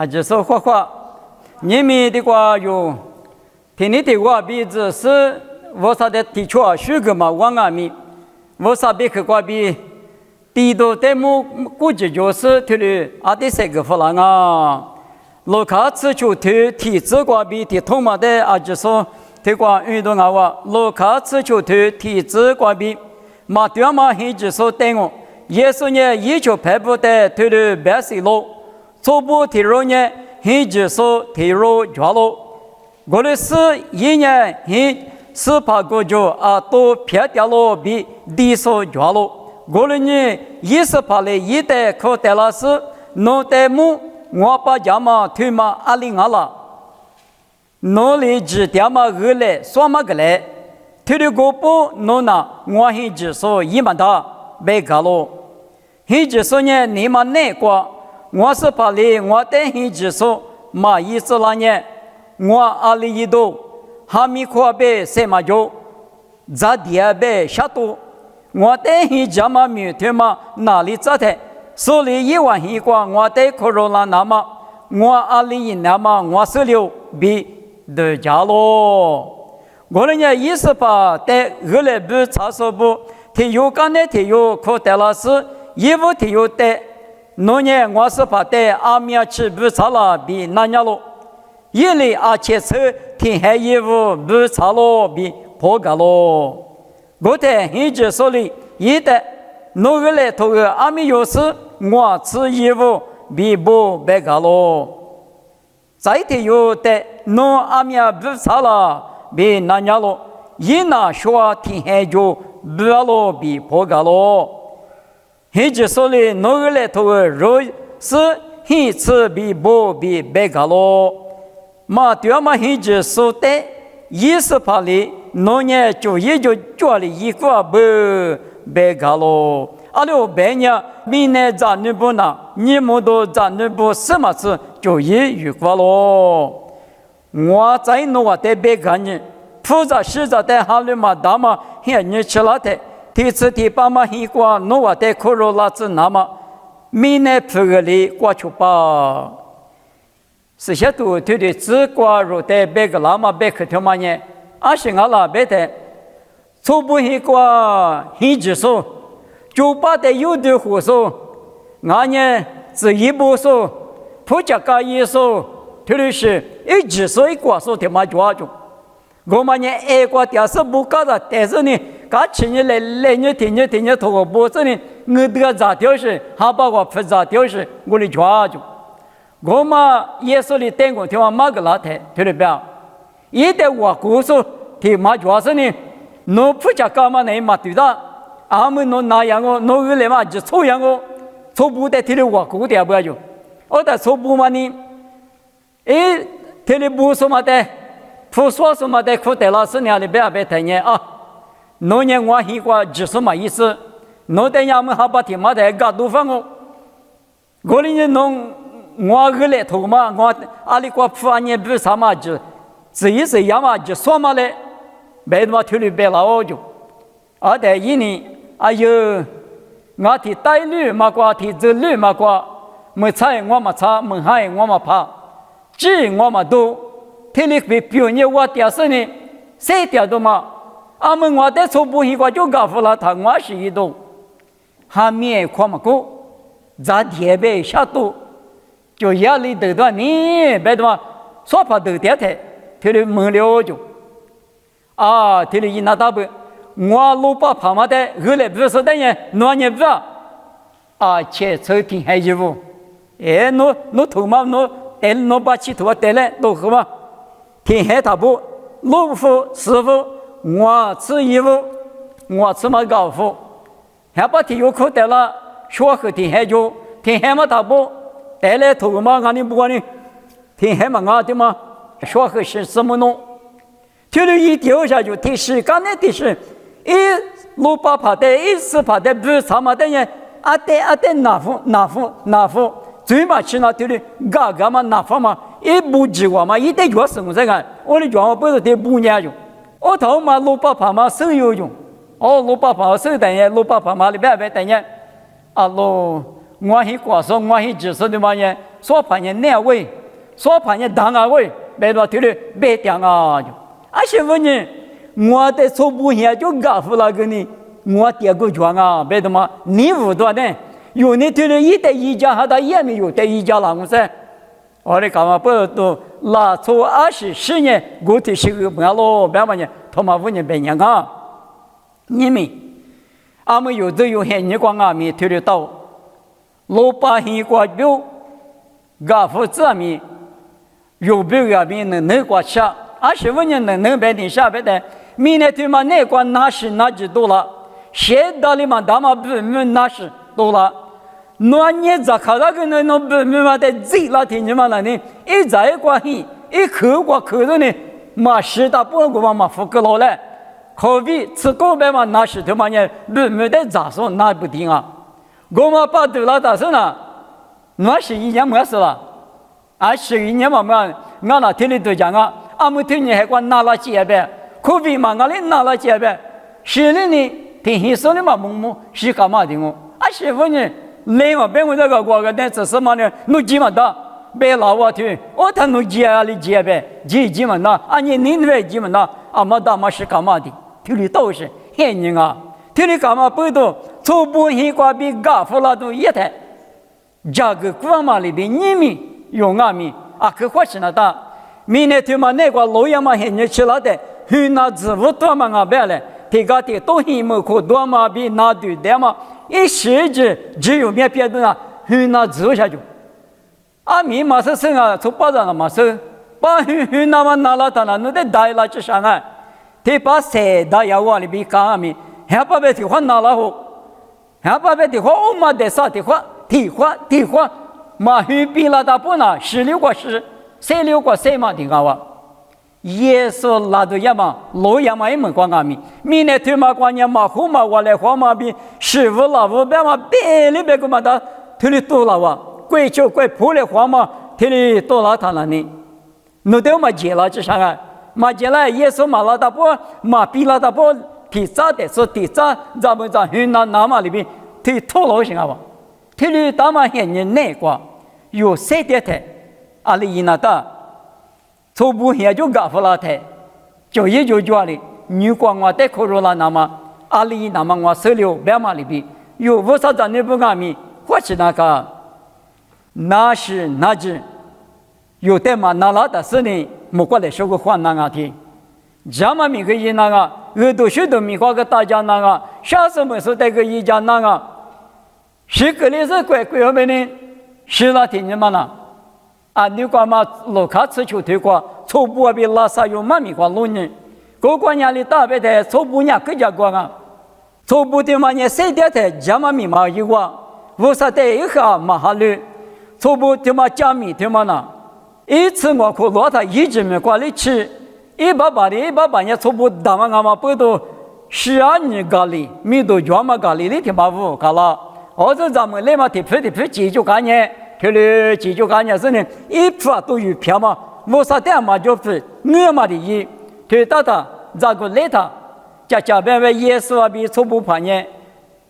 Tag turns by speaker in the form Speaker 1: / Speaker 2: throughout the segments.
Speaker 1: 就是画画，你们的话有，听你的话比只是我啥的提出许个嘛往外面，我啥别个话比。第一道题目估计就是题了3个弗朗啊，罗卡此处题子挂比题通嘛的就是说题挂运动啊哇，罗卡此处题子挂比马对嘛很就说等我，耶稣呢一就排不的题了80路，初步题路呢很就说题路抓路，我的是一年很18个就都撇掉了比第数抓路。我们呢，28类一代可得了是，农代目我把家嘛推嘛202了，农里只点嘛2来，算嘛个来，推的个不农那我很只说1万大别个咯，很只说呢你嘛难过，我是把哩我带很只说嘛意思了呢，我201度，哈密瓜呗什么就，咋地呗下度。我带你家嘛明天嘛哪里咋的？手里1万一挂，我带可罗拉那么，我201那么我16比的家咯。我人家28带2来不查手不，提有干的提有可得了是衣服提有带，农年我是把带阿米亚吃不查了比那家咯，一里切车提还衣服不查了比破个咯。我在很久手里，一旦弄个来头个阿米有事，我吃衣服比不白个咯。再天有的弄阿米不差了，比那家咯，一拿说天黑就不了比破个咯。很久手里弄个来头个肉是很吃比不比白个咯。嘛对嘛很久手的28里。农业就也就做了一个不白个咯，阿六白年明年咱那不呢，你们都咱那不什么事就也一个咯。我在弄我的白个呢，负责实在的哈里嘛大嘛，现你吃了的，第次第8嘛一个弄我的可罗拉子那么，明年铺个里过去吧。是些都对的只挂入的白个那么白个条嘛呢？是我那边的，初步一个很指数，就把的有的护手，俺呢是一步数，不加个一数，特别是一指数一个数的嘛抓住，我们呢一个电视不搞的，但是呢，刚去年来年听年头个脖子呢，我这个咋调是，还把我不咋调是，我的抓住，我们耶稣的灯光听我马个老太，对不对？一旦我故事提马主要是呢，侬不加干嘛呢？嘛对的，俺们侬那样个，侬个来嘛就错样个，错不得提的我故的不要就，我的错不嘛呢？提的不说嘛的，不说什么的，可得了是娘的不要别谈呢啊！侬呢我一个就是嘛意思，侬的俺们还把提嘛的搞多方个，我的呢侬我个来头嘛，我阿里个铺安呢不啥嘛就。这一次要么就说嘛嘞，没嘛推理白老就，在一年，哎呦，我提带驴嘛挂，提这驴嘛挂，没菜我嘛炒，没海我嘛怕，鸡我嘛多，体力比表现我点是呢，谁点多嘛？俺们我在初步一个就告诉了他，我是一度，还没看嘛过，咱天呗下多，就压力得到你别的嘛，说怕得点台。提了没了就，提了一拿大本，我老爸怕嘛的，后来不是的人，哪年不切抽天还衣服，侬头嘛侬把起头带来，都好嘛，天还他不，老夫师傅，我吃衣服，我吃嘛高服，还把体育课带了，学和天还就，天还嘛他不，带来头嘛，俺你不管你，天还嘛俺的嘛。说和是什么弄？就了一掉下去，提示刚才提示，一路把爬的，一次爬的不啥嘛的人，得哪副，最嘛去那对的，嘎嘛哪副嘛，一不计划嘛，一得药生这个，我的药不是得不年用，我头嘛路把爬嘛手有用，路把爬手等人，路把爬嘛里边等人，路我很挂手，我很指示的嘛人。说盘的那位，说盘的当啊位，别说听了别讲啊，些问题我的初步也就告诉了给你，我第个讲啊，别的嘛，你无多呢，有你听了一代一家，还到也没有的一家了，我说，我的干嘛不都拉出20年，我的是个不要咯，别嘛呢，他妈5年8年啊，你们，俺们有的有些你光俺们听得到，老百姓过标，告诉咱们。有别个别能过下，25年能白天下白的，明年对嘛那关那是那就多了，现在里嘛他妈不门那是多了，那你咋看那个那不门嘛的最那天你嘛那呢？一在关系，一口过口的呢，嘛是大不过嘛复个老了，可比吃过白嘛那是他妈呢不门的咋说那不定啊？我嘛把多了打算呢，那是1年没事了。21年嘛，俺那听你都讲啊，俺们听你还管拿了几百，可比嘛，俺哩拿了几百，是的呢，听你说的嘛，梦是干嘛的我？25年来嘛，别我这个过个，但是什么呢？弄几嘛的，别老我听，我他弄几啊哩几百，几嘛的，你那几嘛的，俺们大嘛是干嘛的？听你都是黑人啊，听你干嘛不都？初步黑瓜比高富了都一台，这个官嘛里边你们。用俺们可花钱了的，明年他妈那个老爷嘛很年轻了的，很那职务多嘛俺别了，这个的都很没可多嘛比那对的嘛，一时只有面别的啊，很那职务下去，们嘛是生啊，从巴掌了嘛是，把很那么拿了他那得带了去上啊，他把谁带要往里边干俺们，还把别的话拿了后，还把别的话我嘛得啥的话，提话。马去比拉达不拿16个是16个谁嘛的个哇？耶稣拉到呀嘛，老呀嘛也没管俺们。明年他妈管呀嘛，后嘛我来花嘛比15老五别嘛别里别个嘛的，他里多了哇，贵就贵破了花嘛，他里多了他那呢，那都嘛结了这啥个？嘛结了耶稣嘛拉达不嘛比拉达不提早的说提早，咱们在云南南嘛里边提脱了行啊？这里他们很人内挂，有谁的台，阿里那的，初步也就搞不了台，就也就叫哩，你光我在可罗拉那么，阿里那么我16别嘛里边，有不少在那不干米，或是那个，那是那只，有的嘛那拉的是呢，莫过来说个话那个的，咱们每个人那个，耳朵学的米花个大家那个，下次没说带个一家那个。是个例子，乖后面呢，是那天你们呢？你管嘛，路卡吃球推过，初步比拉萨有妈咪过路呢。各国家里大白的，初步伢各家过啊，初步的嘛伢谁的的，家嘛咪嘛有啊，无啥的一个嘛哈绿，初步的嘛家咪的嘛呢，一次我可罗他一直没过来吃，180伢初步打嘛俺嘛不都12年咖喱，没都专门咖喱的天把五咖了。或者咱们来嘛，提解决概念，提了解决概念是呢，一票都有票嘛，无啥的嘛就是我嘛的意，提到他这个来他，加班为耶稣比初步判呢，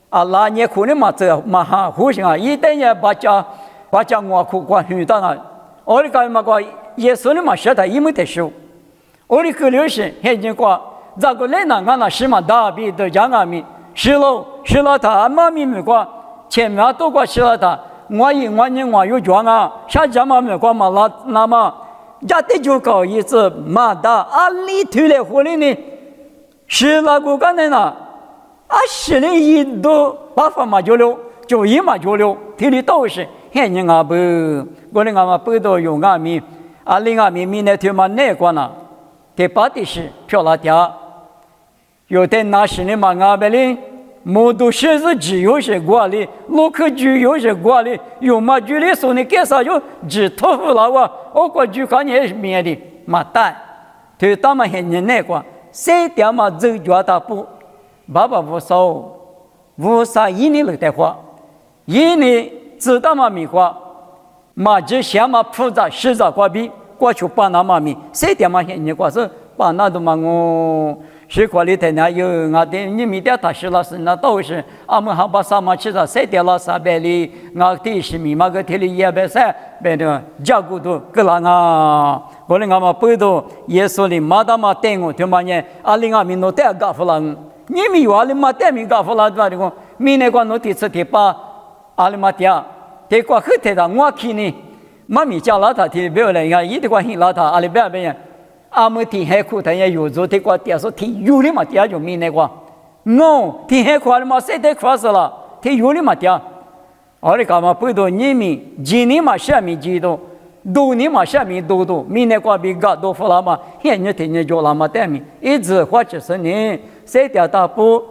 Speaker 1: 那年可能嘛这嘛哈互相啊，一等也把家我苦管很大了，我的干嘛个耶稣的嘛学他一没得手，我的个流行现在个这个来呢，俺那是嘛大比都讲俺们，是了他妈咪没个。前面都过去了的，我有讲啊，下家嘛没管嘛那么，家的就搞一次嘛的，里推来回来呢，是那个干的呢，10年一都8分嘛就了，就1嘛就了，体力都是，现在不，我的嘛不都用俺们，另外明年他妈那个呢，第8的是漂亮的，有的那10年嘛俺们哩。摩托车是只有些过来，路口就有些过来，有嘛距离说你干啥就只托付了我过去看你是面的嘛带，对他们很人那个，谁的嘛走脚踏步，爸爸无少，无啥一年了的话，一年知道嘛米话，嘛就想嘛复杂过去把那嘛米，谁的嘛很人个是把那都嘛我。是管理的那有我的你们的他是老师那都是我们还把什么吃着谁的老师别里我的是密码个体里也别噻别的照顾都个啦啊我们我们不都耶稣里马达马等我他妈呢阿里我们弄得搞不了你们有阿里马等们搞不了对吧明年光弄第次的把阿里马点这个很特的我去呢妈咪叫老他的不要来呀一的关系老他阿里不要别阿们天黑苦，但也有做这个点说天有的嘛点就没那个，no 天黑苦了嘛谁得苦死了，天有的嘛点，我哋干嘛不多你们今年嘛下面几多，多年嘛下面多多，明年过比个多付了嘛，现在天天就了嘛点面，一直或者是你谁点大不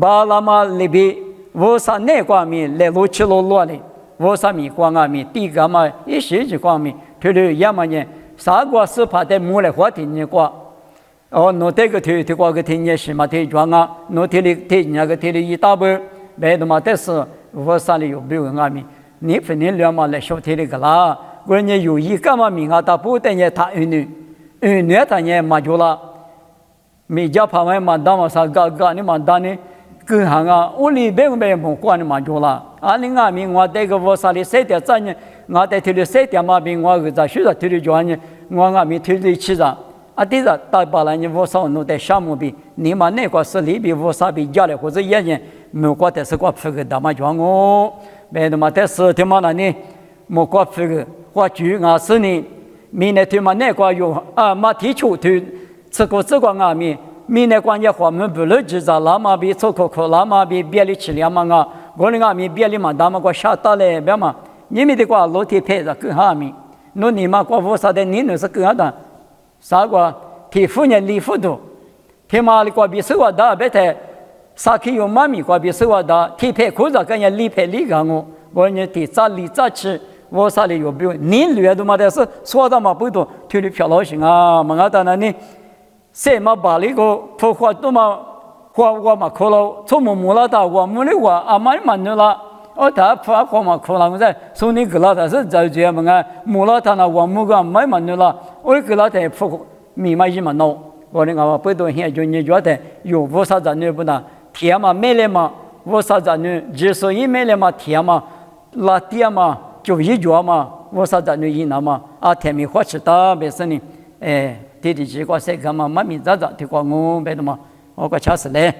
Speaker 1: 把了嘛里边我啥那光面来路去路路的，我啥米光啊面，地个嘛一时就光面，譬如要么呢。啥个是怕在木来花田呢？过，哦，弄这个田过个田也是嘛，田庄啊，弄田里田那个田里一大半，别的嘛，但是我山里有没有阿米？你分你两嘛来小田里个啦，我人家有一个嘛名啊，他不等于他儿女他也嘛就了，没家旁边嘛当嘛啥个你嘛当呢？各行啊，屋里别没管你嘛就了，阿你阿米我这个我山里谁的咱呢？我在田里晒点嘛病，我在学着田里做呢，我阿咪田里吃着，啊，对着大把人家我少弄点项目比，你嘛那个是里边我啥比家里或者也人，没过但是过这个大嘛讲我，别的嘛但是他妈那呢，没过这个，我住我是呢，明年他妈那个有啊嘛提出去，这个阿咪，明年关键我们不能知道拉嘛比做可拉嘛比别里吃了嘛啊，我那阿咪别里嘛大嘛个下大嘞别嘛。你们的话，老天配着更好米，那你嘛过无啥的，你那是更好的，啥个皮肤呢离肤多，他妈的过比手话大，别太，啥去用妈咪过比手话大，天配裤子跟人离配离个我呢地咋离咋吃，我啥的有比你略都嘛的是说到嘛不多，腿里漂老行啊，嘛我当然呢，谁嘛把那个破坏都嘛，我嘛可了，从木了到我木的话，阿妈嘛那了。哦，他发火嘛，可能在说你个老他是在这么个，木老他那我木个没嘛那了，我个老他发密码一嘛孬，我那个不多现就你觉得有我啥子呢不呢？天嘛没了嘛，我啥子呢？之所以没了嘛，天嘛拉天嘛就一脚嘛，我啥子呢？一那嘛啊，天没花吃的别是呢，哎，弟弟几个谁干嘛？妈咪咋咋的过我别的嘛，我个吃死嘞。